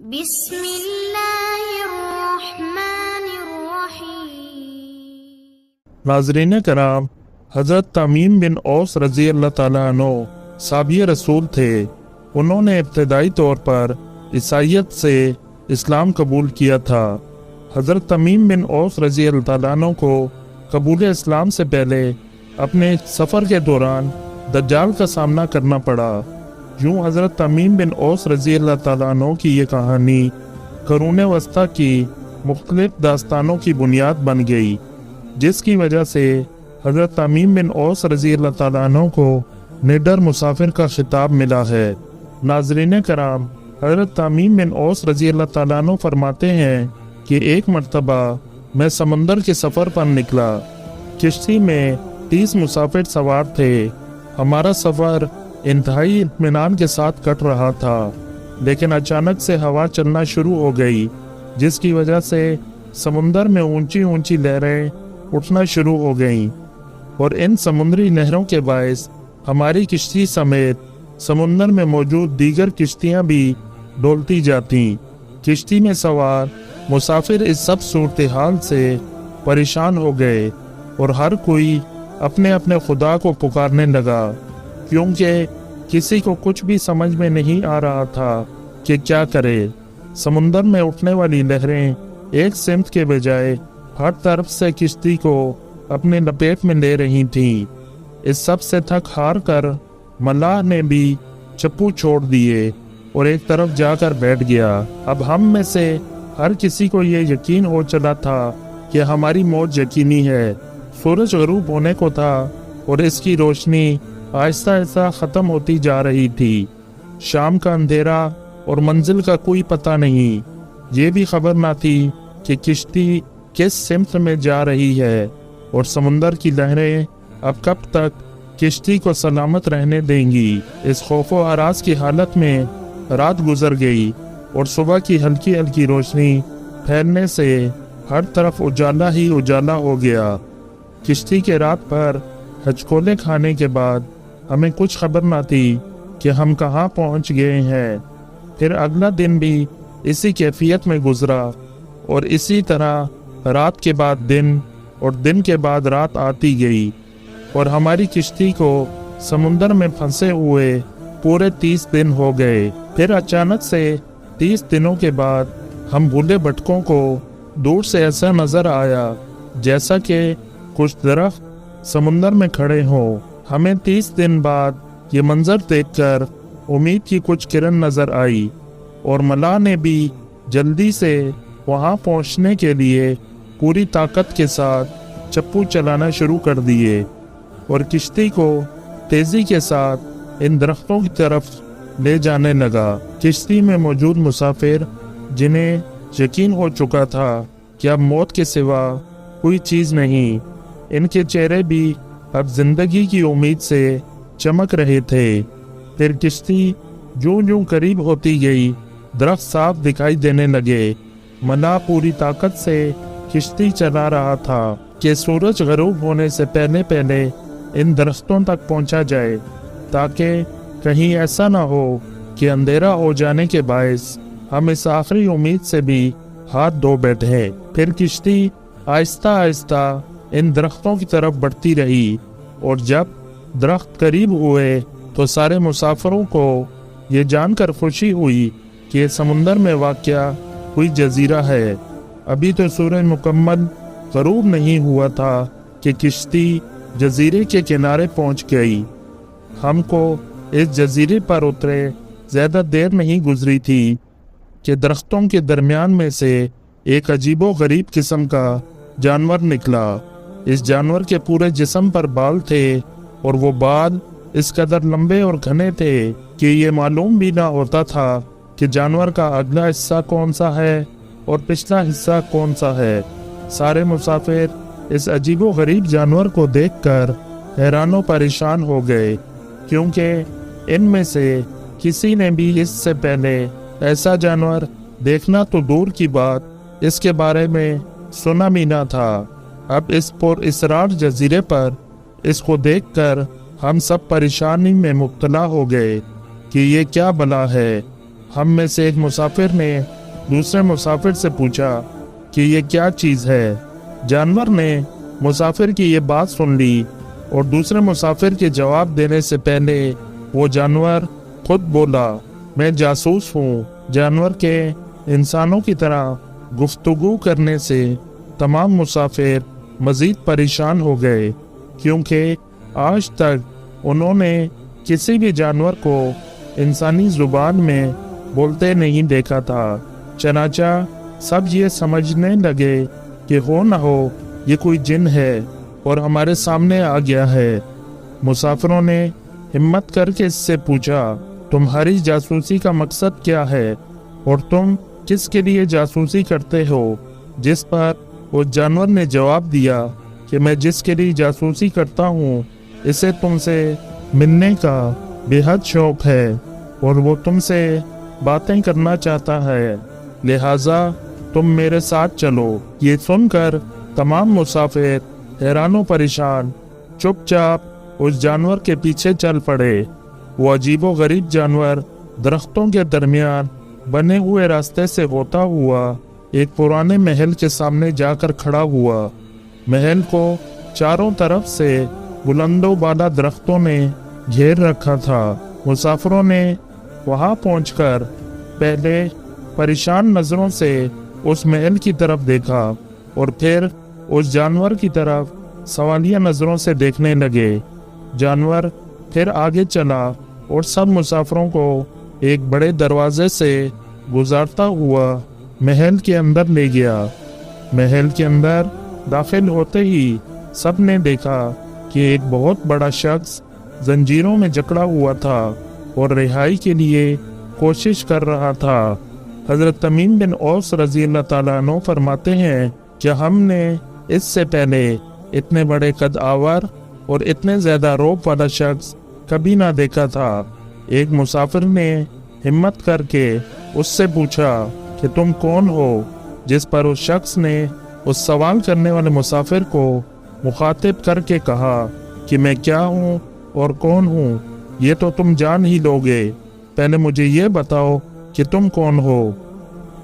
بسم اللہ الرحمن الرحیم۔ ناظرین کرام، حضرت تمیم بن اوس رضی اللہ تعالیٰ عنہ صحابی رسول تھے۔ انہوں نے ابتدائی طور پر عیسائیت سے اسلام قبول کیا تھا۔ حضرت تمیم بن اوس رضی اللہ تعالیٰ عنہ کو قبول اسلام سے پہلے اپنے سفر کے دوران دجال کا سامنا کرنا پڑا۔ یوں حضرت تمیم بن اوس رضی اللہ تعالیٰ عنہ کی یہ کہانی قرون وسطیٰ کی مختلف داستانوں کی بنیاد بن گئی، جس کی وجہ سے حضرت تمیم بن اوس رضی اللہ تعالیٰ عنہ کو نڈر مسافر کا خطاب ملا ہے۔ ناظرین کرام، حضرت تمیم بن اوس رضی اللہ تعالیٰ عنہ فرماتے ہیں کہ ایک مرتبہ میں سمندر کے سفر پر نکلا۔ کشتی میں 30 مسافر سوار تھے۔ ہمارا سفر انتہائی اطمینان کے ساتھ کٹ رہا تھا، لیکن اچانک سے ہوا چلنا شروع ہو گئی، جس کی وجہ سے سمندر میں اونچی اونچی لہریں اٹھنا شروع ہو گئیں، اور ان سمندری لہروں کے باعث ہماری کشتی سمیت سمندر میں موجود دیگر کشتیاں بھی ڈولتی جاتیں۔ کشتی میں سوار مسافر اس سب صورتحال سے پریشان ہو گئے اور ہر کوئی اپنے اپنے خدا کو پکارنے لگا، کیونکہ کسی کو کچھ بھی سمجھ میں نہیں آ رہا تھا کہ کیا کرے۔ سمندر میں اٹھنے والی لہریں ایک سمت کے بجائے ہر طرف سے کشتی کو اپنے لپیٹ میں لے رہی تھیں۔ اس سب سے تھک ہار کر ملاح نے بھی چپو چھوڑ دیے اور ایک طرف جا کر بیٹھ گیا۔ اب ہم میں سے ہر کسی کو یہ یقین ہو چلا تھا کہ ہماری موت یقینی ہے۔ سورج غروب ہونے کو تھا اور اس کی روشنی آہستہ آہستہ ختم ہوتی جا رہی تھی۔ شام کا اندھیرا اور منزل کا کوئی پتہ نہیں۔ یہ بھی خبر نہ تھی کہ کشتی کس سمت میں جا رہی ہے اور سمندر کی لہریں اب کب تک کشتی کو سلامت رہنے دیں گی۔ اس خوف و ہراس کی حالت میں رات گزر گئی اور صبح کی ہلکی ہلکی روشنی پھیلنے سے ہر طرف اجالا ہی اجالا ہو گیا۔ کشتی کے رات پر ہچکولے کھانے کے بعد ہمیں کچھ خبر نہ تھی کہ ہم کہاں پہنچ گئے ہیں۔ پھر اگلا دن بھی اسی کیفیت میں گزرا اور اسی طرح رات کے بعد دن اور دن کے بعد رات آتی گئی، اور ہماری کشتی کو سمندر میں پھنسے ہوئے پورے 30 دن ہو گئے۔ پھر اچانک سے 30 دنوں کے بعد ہم بھولے بھٹکوں کو دور سے ایسا نظر آیا جیسا کہ کچھ درخت سمندر میں کھڑے ہوں۔ ہمیں 30 دن بعد یہ منظر دیکھ کر امید کی کچھ کرن نظر آئی، اور ملاح نے بھی جلدی سے وہاں پہنچنے کے لیے پوری طاقت کے ساتھ چپو چلانا شروع کر دیے اور کشتی کو تیزی کے ساتھ ان درختوں کی طرف لے جانے لگا۔ کشتی میں موجود مسافر، جنہیں یقین ہو چکا تھا کہ اب موت کے سوا کوئی چیز نہیں، ان کے چہرے بھی اب زندگی کی امید سے چمک رہے تھے۔ پھر کشتی جوں جوں قریب ہوتی گئی، درخت صاف دکھائی دینے لگے۔ ملاح پوری طاقت سے کشتی چلا رہا تھا کہ سورج غروب ہونے سے پہلے پہلے ان درختوں تک پہنچا جائے، تاکہ کہیں ایسا نہ ہو کہ اندھیرا ہو جانے کے باعث ہم اس آخری امید سے بھی ہاتھ دھو بیٹھے۔ پھر کشتی آہستہ آہستہ ان درختوں کی طرف بڑھتی رہی، اور جب درخت قریب ہوئے تو سارے مسافروں کو یہ جان کر خوشی ہوئی کہ سمندر میں واقع کوئی جزیرہ ہے۔ ابھی تو سورج مکمل غروب نہیں ہوا تھا کہ کشتی جزیرے کے کنارے پہنچ گئی۔ ہم کو اس جزیرے پر اترے زیادہ دیر نہیں گزری تھی کہ درختوں کے درمیان میں سے ایک عجیب و غریب قسم کا جانور نکلا۔ اس جانور کے پورے جسم پر بال تھے، اور وہ بال اس قدر لمبے اور گھنے تھے کہ یہ معلوم بھی نہ ہوتا تھا کہ جانور کا اگلا حصہ کون سا ہے اور پچھلا حصہ کون سا ہے۔ سارے مسافر اس عجیب و غریب جانور کو دیکھ کر حیران و پریشان ہو گئے، کیونکہ ان میں سے کسی نے بھی اس سے پہلے ایسا جانور دیکھنا تو دور کی بات، اس کے بارے میں سنا بھی نہ تھا۔ اب اس پر اسرار جزیرے پر اس کو دیکھ کر ہم سب پریشانی میں مبتلا ہو گئے کہ یہ کیا بلا ہے۔ ہم میں سے ایک مسافر نے دوسرے مسافر سے پوچھا کہ یہ کیا چیز ہے؟ جانور نے مسافر کی یہ بات سن لی اور دوسرے مسافر کے جواب دینے سے پہلے وہ جانور خود بولا، میں جاسوس ہوں۔ جانور کے انسانوں کی طرح گفتگو کرنے سے تمام مسافر مزید پریشان ہو گئے، کیونکہ آج تک انہوں نے کسی بھی جانور کو انسانی زبان میں بولتے نہیں دیکھا تھا۔ چنانچہ سب یہ سمجھنے لگے کہ ہو نہ ہو یہ کوئی جن ہے اور ہمارے سامنے آ گیا ہے۔ مسافروں نے ہمت کر کے اس سے پوچھا، تمہاری جاسوسی کا مقصد کیا ہے اور تم کس کے لیے جاسوسی کرتے ہو؟ جس پر اس جانور نے جواب دیا کہ میں جس کے لیے جاسوسی کرتا ہوں اسے تم سے ملنے کا بے حد شوق ہے اور وہ تم سے باتیں کرنا چاہتا ہے، لہٰذا تم میرے ساتھ چلو۔ یہ سن کر تمام مسافر حیران و پریشان چپ چاپ اس جانور کے پیچھے چل پڑے۔ وہ عجیب و غریب جانور درختوں کے درمیان بنے ہوئے راستے سے ہوتا ہوا ایک پرانے محل کے سامنے جا کر کھڑا ہوا۔ محل کو چاروں طرف سے بلند و بالا درختوں نے گھیر رکھا تھا۔ مسافروں نے وہاں پہنچ کر پہلے پریشان نظروں سے اس محل کی طرف دیکھا اور پھر اس جانور کی طرف سوالیہ نظروں سے دیکھنے لگے۔ جانور پھر آگے چلا اور سب مسافروں کو ایک بڑے دروازے سے گزارتا ہوا محل کے اندر لے گیا۔ محل کے اندر داخل ہوتے ہی سب نے دیکھا کہ ایک بہت بڑا شخص زنجیروں میں جکڑا ہوا تھا اور رہائی کے لیے کوشش کر رہا تھا۔ حضرت تمیم بن اوس رضی اللہ تعالیٰ عنہ فرماتے ہیں کہ ہم نے اس سے پہلے اتنے بڑے قد آور اور اتنے زیادہ روب والا شخص کبھی نہ دیکھا تھا۔ ایک مسافر نے ہمت کر کے اس سے پوچھا کہ تم کون ہو؟ جس پر اس شخص نے اس سوال کرنے والے مسافر کو مخاطب کر کے کہا کہ میں کیا ہوں اور کون ہوں یہ تو تم جان ہی لوگے، پہلے مجھے یہ بتاؤ کہ تم کون ہو؟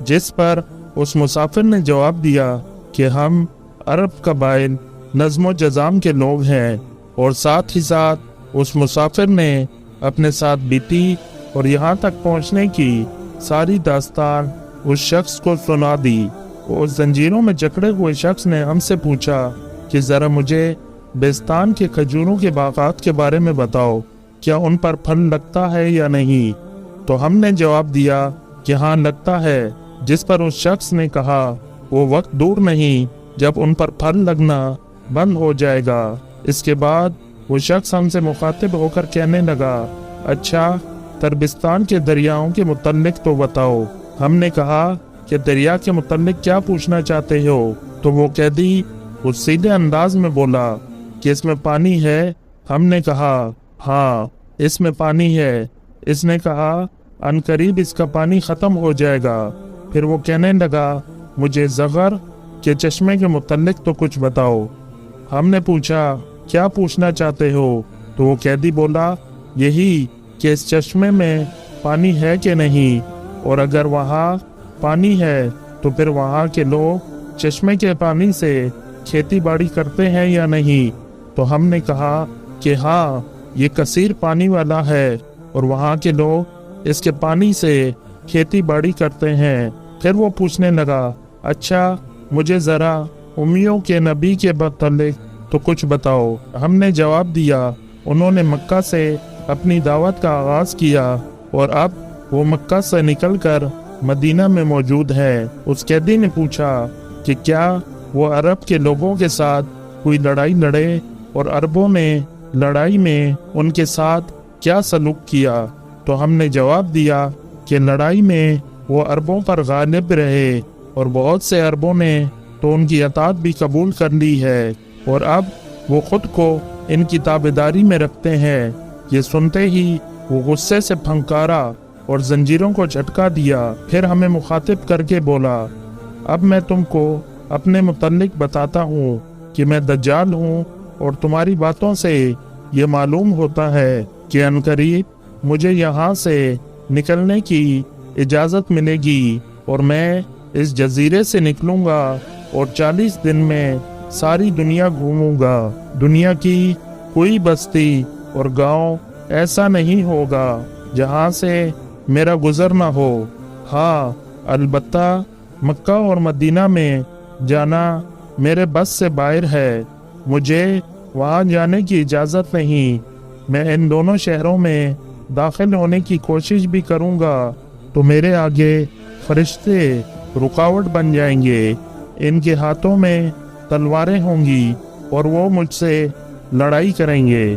جس پر اس مسافر نے جواب دیا کہ ہم عرب قبائل نظم و جزام کے لوگ ہیں، اور ساتھ ہی ساتھ اس مسافر نے اپنے ساتھ بیتی اور یہاں تک پہنچنے کی ساری داستان اس شخص کو سنا دی۔ اس زنجیروں میں جکڑے ہوئے شخص نے ہم سے پوچھا کہ ذرا مجھے بیستان کے کھجوروں کے باغات کے بارے میں بتاؤ، کیا ان پر پھل لگتا ہے یا نہیں؟ تو ہم نے جواب دیا کہ ہاں لگتا ہے۔ جس پر اس شخص نے کہا وہ وقت دور نہیں جب ان پر پھل لگنا بند ہو جائے گا۔ اس کے بعد وہ شخص ہم سے مخاطب ہو کر کہنے لگا، اچھا تربستان کے دریاؤں کے متعلق تو بتاؤ۔ ہم نے کہا کہ دریا کے متعلق کیا پوچھنا چاہتے ہو؟ تو وہ قیدی اس سیدھے انداز میں بولا کہ اس میں پانی ہے۔ ہم نے کہا ہاں اس میں پانی ہے۔ اس نے کہا عنقریب اس کا پانی ختم ہو جائے گا۔ پھر وہ کہنے لگا مجھے زغر کے چشمے کے متعلق تو کچھ بتاؤ۔ ہم نے پوچھا کیا پوچھنا چاہتے ہو؟ تو وہ قیدی بولا یہی کہ اس چشمے میں پانی ہے کہ نہیں، اور اگر وہاں پانی ہے تو پھر وہاں کے لوگ چشمے کے پانی سے کھیتی باڑی کرتے ہیں یا نہیں؟ تو ہم نے کہا کہ ہاں یہ کثیر پانی والا ہے اور وہاں کے لوگ اس کے پانی سے کھیتی باڑی کرتے ہیں۔ پھر وہ پوچھنے لگا اچھا مجھے ذرا امیوں کے نبی کے متعلق تو کچھ بتاؤ۔ ہم نے جواب دیا انہوں نے مکہ سے اپنی دعوت کا آغاز کیا اور اب وہ مکہ سے نکل کر مدینہ میں موجود ہے۔ اس قیدی نے پوچھا کہ کیا وہ عرب کے لوگوں کے ساتھ کوئی لڑائی لڑے اور عربوں نے لڑائی میں ان کے ساتھ کیا سلوک کیا؟ تو ہم نے جواب دیا کہ لڑائی میں وہ عربوں پر غالب رہے اور بہت سے عربوں نے تو ان کی اطاعت بھی قبول کر لی ہے اور اب وہ خود کو ان کی تابعداری میں رکھتے ہیں۔ یہ سنتے ہی وہ غصے سے پھنکارا اور زنجیروں کو جھٹکا دیا۔ پھر ہمیں مخاطب کر کے بولا اب میں تم کو اپنے متعلق بتاتا ہوں کہ میں دجال ہوں، اور تمہاری باتوں سے یہ معلوم ہوتا ہے کہ عنقریب مجھے یہاں سے نکلنے کی اجازت ملے گی اور میں اس جزیرے سے نکلوں گا اور 40 دن میں ساری دنیا گھوموں گا۔ دنیا کی کوئی بستی اور گاؤں ایسا نہیں ہوگا جہاں سے میرا گزر نہ ہو۔ ہاں، البتہ مکہ اور مدینہ میں جانا میرے بس سے باہر ہے، مجھے وہاں جانے کی اجازت نہیں۔ میں ان دونوں شہروں میں داخل ہونے کی کوشش بھی کروں گا تو میرے آگے فرشتے رکاوٹ بن جائیں گے، ان کے ہاتھوں میں تلواریں ہوں گی اور وہ مجھ سے لڑائی کریں گے۔